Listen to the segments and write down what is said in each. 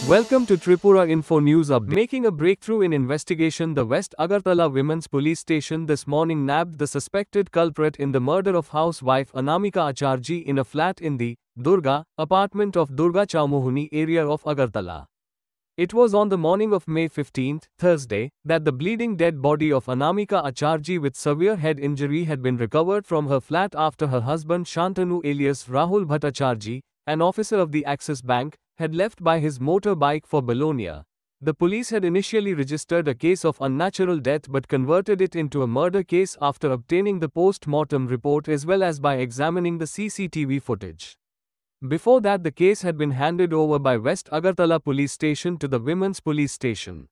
Welcome to Tripura Info News Update. Making a breakthrough in investigation, the West Agartala Women's Police Station this morning nabbed the suspected culprit in the murder of housewife Anamika Acharji in a flat in the Durga apartment of Durga Chowmohuni area of Agartala. It was on the morning of May 15, Thursday, that the bleeding dead body of Anamika Acharji with severe head injury had been recovered from her flat after her husband Shantanu alias Rahul Bhattacharji, an officer of the Axis Bank, had left by his motorbike for Bologna. The police had initially registered a case of unnatural death but converted it into a murder case after obtaining the post-mortem report as well as by examining the CCTV footage. Before that, the case had been handed over by West Agartala Police Station to the Women's Police Station.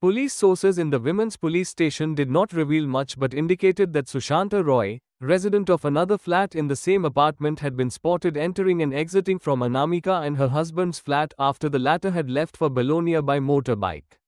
Police sources in the Women's Police Station did not reveal much but indicated that Sushanta Roy, resident of another flat in the same apartment, had been spotted entering and exiting from Anamika and her husband's flat after the latter had left for Bologna by motorbike.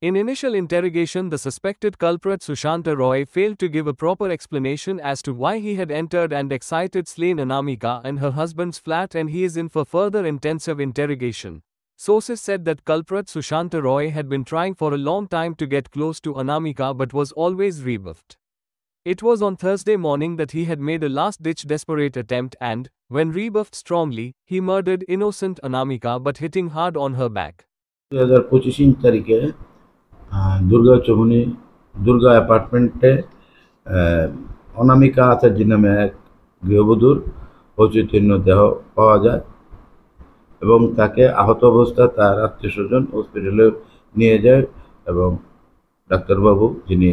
In initial interrogation, the suspected culprit Sushanta Roy failed to give a proper explanation as to why he had entered and excited slain Anamika and her husband's flat, and he is in for further intensive interrogation. Sources said that culprit Sushanta Roy had been trying for a long time to get close to Anamika but was always rebuffed. It was on Thursday morning that he had made a last-ditch desperate attempt and, when rebuffed strongly, he murdered innocent Anamika but hitting hard on her back. 2025 তারিখে দুর্গা চৌমুহনী দুর্গা অ্যাপার্টমেন্টে অনামিকা আচার্য নামে এক গৃহবধূর অচৈতন্য দেহ পাওয়া যায় এবং তাকে আহত অবস্থায় তার আত্মীয়স্বজন হসপিটালে নিয়ে যায় এবং ডাক্তারবাবু যিনি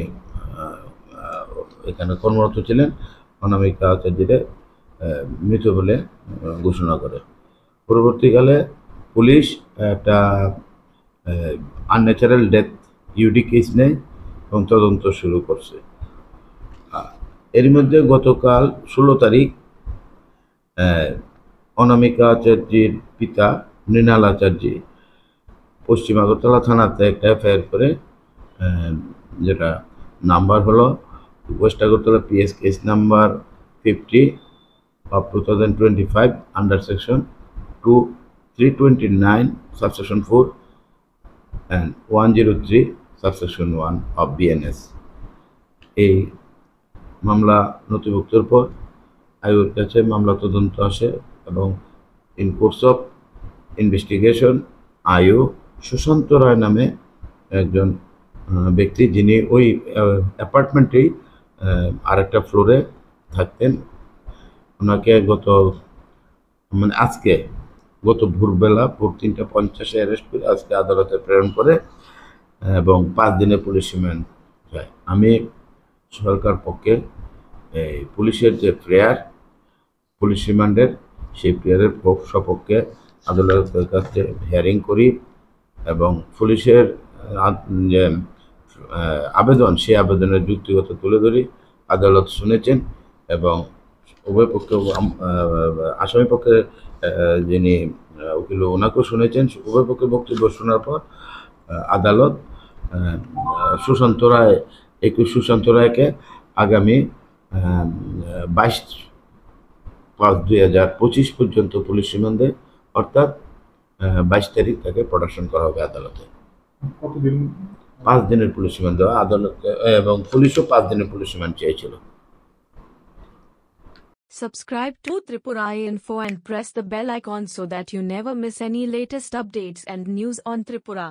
এখানে কর্মরত ছিলেন অনামিকা আচার্যকে মৃত বলে ঘোষণা করে। পরবর্তীকালে পুলিশ একটা আনন্যাচারাল ডেথ ইউডি কেস নেয় এবং তদন্ত শুরু করছে। এর মধ্যে গতকাল 16 তারিখ অনামিকা আচার্যের পিতা মৃণাল আচার্য পশ্চিম আগরতলা থানাতে একটা এফআইআর করে, যেটা নাম্বার হলো West Agartala PS case number 50 of 2025 under section 329 subsection 4 and 103 subsection 1 of BNS। এই মামলা নথিভুক্তর পর আয়োগের কাছে মামলা তদন্ত আসে এবং ইন কোর্স অফ ইনভেস্টিগেশন আয়ু সুশান্ত রায় নামে একজন ব্যক্তি, যিনি ওই অ্যাপার্টমেন্টেই আরেকটা ফ্লোরে থাকতেন, ওনাকে আজকে গত ভোরবেলা ভোর 3:50 অ্যারেস্ট করে আজকে আদালতে প্রেরণ করে এবং 5 দিনের পুলিশ রিমান্ড যায়। আমি সরকার পক্ষে এই পুলিশের যে প্রেয়ার পুলিশ রিমান্ডের, সেই প্রেয়ারের সপক্ষে আদালতের কাছে হিয়ারিং করি এবং পুলিশের যে আবেদন, সেই আবেদনের যুক্তিগত তুলে ধরি। আদালত শুনেছেন এবং উভয় পক্ষে আসামি পক্ষে যিনি উকিল ওনাকেও শুনেছেন। উভয় পক্ষের বক্তব্য শোনার পর আদালত সুশান্ত রায়কে আগামী 22/5/2025 পর্যন্ত পুলিশ রিমান্ডে, অর্থাৎ 22 তারিখ তাকে প্রোডাকশন করা হবে আদালতে। 5 দিনের পুলিশ রিমান্ড দেওয়া আদালতে এবং পুলিশও 5 দিনের পুলিশ রিমান্ড চেয়েছিল। Subscribe to Tripura Info and press the bell icon so that you never miss any latest updates and news on Tripura.